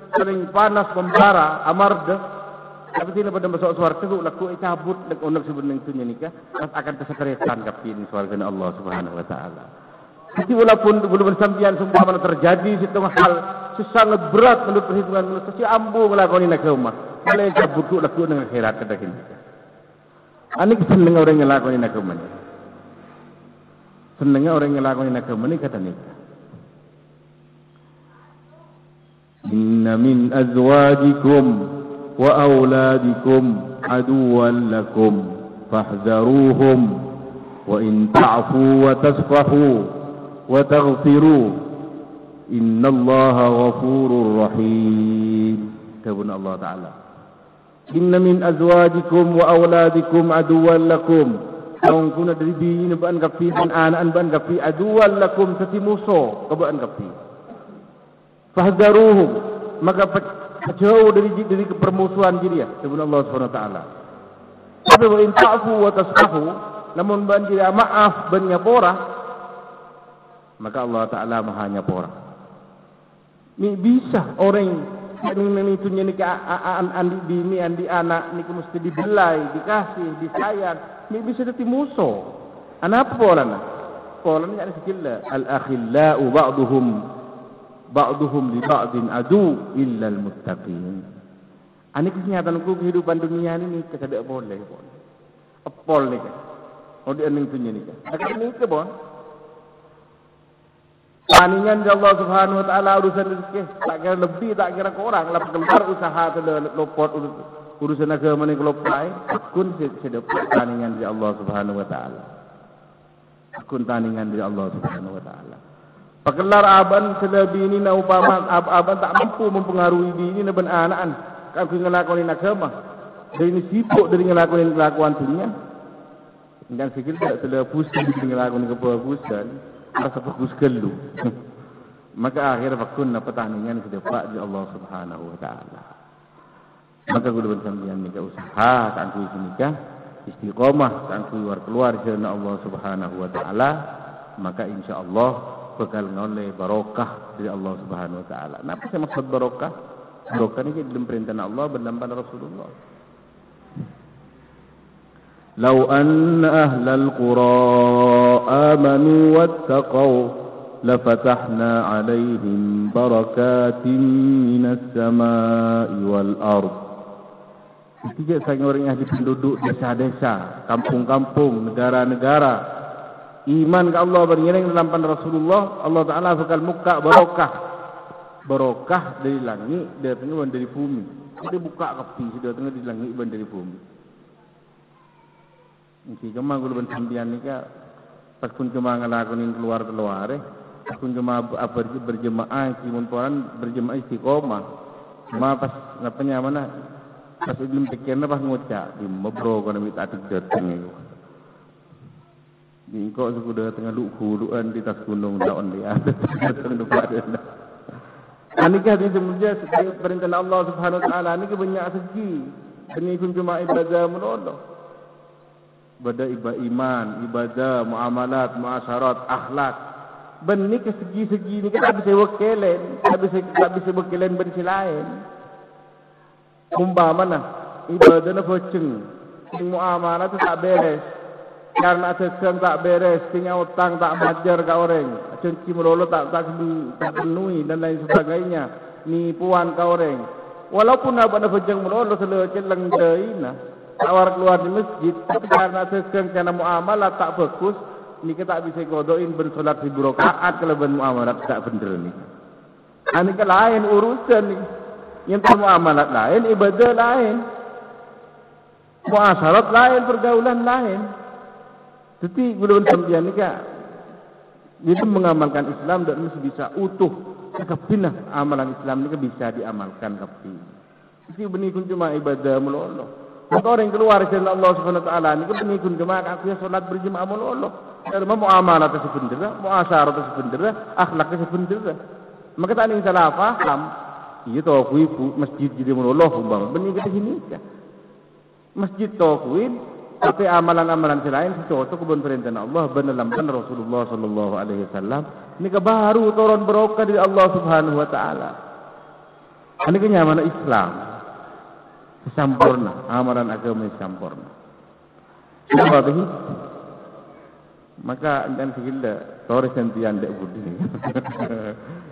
saling panas membara amarda. Tapi sini pada masuk suarga tu laku cabut nak onak sebenarnya tunya nikah akan tersekeretan kapin suarga Allah Subhanahu Wa Taala. Jadi walaupun belum sampian semua mana terjadi situ hal sangat berat menurut perhitungan manusia si ambu melakukan nak rumah. Kalau cabut tu laku dengan akhirat kata kita. Ani seneng orang yang lakukan nak rumah ni. Senengnya orang yang lakukan nak rumah ni kata nikah. Inna min azwajikum wa auladikum aduwan lakum fahzaruhum wa in ta'fu wa tasfahu wa taghfiru innallaha ghafurur rahim. Kata Allah Ta'ala. Inna min azwajikum wa auladikum aduwan lakum. Kau kuna dari bini ban kapi dan anak ban kapi aduwan lakum sati musuh keban kapi. Fahdaruhum, maka jauh dari permusuhan dia sebelum Allah Subhanahu Wa Taala. Tapi wa in ta'fu wa tasfahu, namun ban dia maaf ban nyapora, maka Allah Taala Maha nyapora. Ni bisa orang yang itunya ni andi bini andi anak ni mesti dibelai, dikasih, disayang. Ni bisa jadi musuh. Anak apa orang? Orang ni ada sekila al-akhillau ba'duhum li ba'din adu illa al-muttaqin. Ani kenyataanku kehidupan dunia ini tidak boleh. Apol ni kan. Oh dia ning punya ni kan. Ada ni ke bon? Paningan dari Allah Subhanahu Wa Taala urusan rezeki tak kira lebih tak kira ke orang lah keluar usaha tu lopot urusan agama ni kelopai kun sedapat paningan dari Allah Subhanahu Wa Taala. Kun paningan dari Allah Subhanahu Wa Taala. Pakelar aban selebih ini na upama aban tak mampu mempengaruhi bini na anak-anak kalau ngelakuin agama. Dari ini sibuk dari ngelakuin kelakuan dunia. Dan sikit tak telah pusing dengan lagu ni kepada pusing, rasa fokus kelu. Maka akhir fakun pertandingan sedepak di Allah Subhanahu Wa Taala. Maka guru bersambian nikah usaha, tak kui nikah, istiqomah, tak kui keluar jalan Allah Subhanahu Wa Taala. Maka insya Allah bakal ngoleh barokah dari Allah Subhanahu Wa Taala. Apa sih maksud barokah? Barokah ni dalam perintah Allah berdampak Rasulullah. Lau anna ahlal qura amanu wattaqau lafatahna alaihim barakatin minas samai wal ard. Ketiga sang orang ahli penduduk desa-desa, kampung-kampung, negara-negara iman ke Allah beriring dalam pandangan Rasulullah, Allah Ta'ala bakal muka barokah. Barokah dari langit, dia tengah dari bumi. Dia buka kapi, dia tengah di langit dari bumi. Ini cuma guru bersambian ni kan, pas pun cuma ngelakuin keluar, pas pun cuma berjemaah, cimun poran berjemaah istiqomah. Cuma pas ngapanya mana, pas belum pikirnya pas ngucap, di mebro kalau minta adik datang itu. Di kau sudah tengah luan di tas gunung daun dia, datang depan dia. Anikah di semuanya perintah Allah Subhanahu Wa Taala ni kebanyak segi, ini pun cuma ibadah menolong. Ibadah iman, ibadah, muamalat, muasyarat, akhlak. Benih ke segi-segi ni kan tak bisa wakilan, tak bisa wakilan benda lain. Umpamana ibadah na poceng, sing muamalat tu tak beres. Karena sesuatu tak beres, tinggal utang tak majar ke orang, cuci melolo tak penuhi dan lain sebagainya, nipuan ke orang. Walaupun apa na poceng melolo selesai lengdaina. Tawar keluar di masjid, tapi karena sesuatu karena muamalah tak fokus, ni kita tak bisa godoin bersolat 1000 rakaat kalau bermuamalah tak bener ni. Ini ke lain urusan ni. Yang muamalat lain, ibadah lain, muasyarat lain, pergaulan lain. Jadi belum sambian ni kan, itu mengamalkan Islam dan mesti bisa utuh. Kepinah amalan Islam ni kan bisa diamalkan kepinah. Jadi benih pun cuma ibadah melolo. Maka orang keluar dari Allah Subhanahu Wa Taala ni kan pun cuma aku solat berjemaah melolo. Karena muamalah tu sebenarnya, muasyarat tu sebenarnya, akhlak tu sebenarnya. Maka tak ada salah faham. Iya tahu ibu masjid jadi melolo umpama. Benih kita sini kan. Masjid tahu tapi amalan-amalan selain cocok kebun perintah Allah benalamkan Rasulullah Sallallahu Alaihi Wasallam. Ini kebaru turun berokah dari Allah Subhanahu Wa Taala. Ini kenyamanan Islam. Sempurna, amaran agama sempurna. Sebab itu, maka dan segala torres sentian dek budi.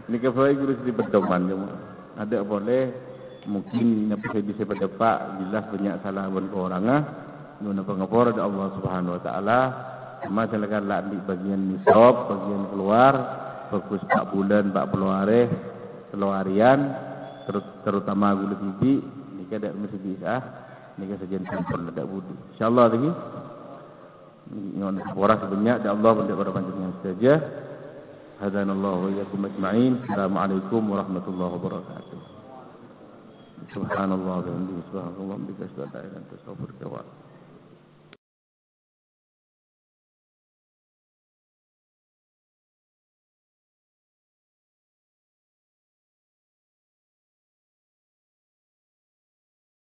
Ini kepada guru sedih berdoman cuma. Ada boleh mungkin apa bisa berdepak jelas banyak salah berorangan. Nuna pengapor ada Allah Subhanahu Wa Taala. Masalah lah di bagian nisab, bagian keluar, fokus 4 bulan, 40 hari, keluarian, terutama gula tibi. Jika ada mesti bisa, jika sejen sempurna tak budi. InsyaAllah lagi, yang orang sebanyak, dan Allah benda pada panjangnya saja. Hadanallahu wa iyyakum ajma'in. Assalamualaikum warahmatullahi wabarakatuh. Subhanallah wa bihamdihi, subhanallah wa bihamdihi, asyhadu an la ilaha illa anta, astaghfiruka wa atubu ilaik.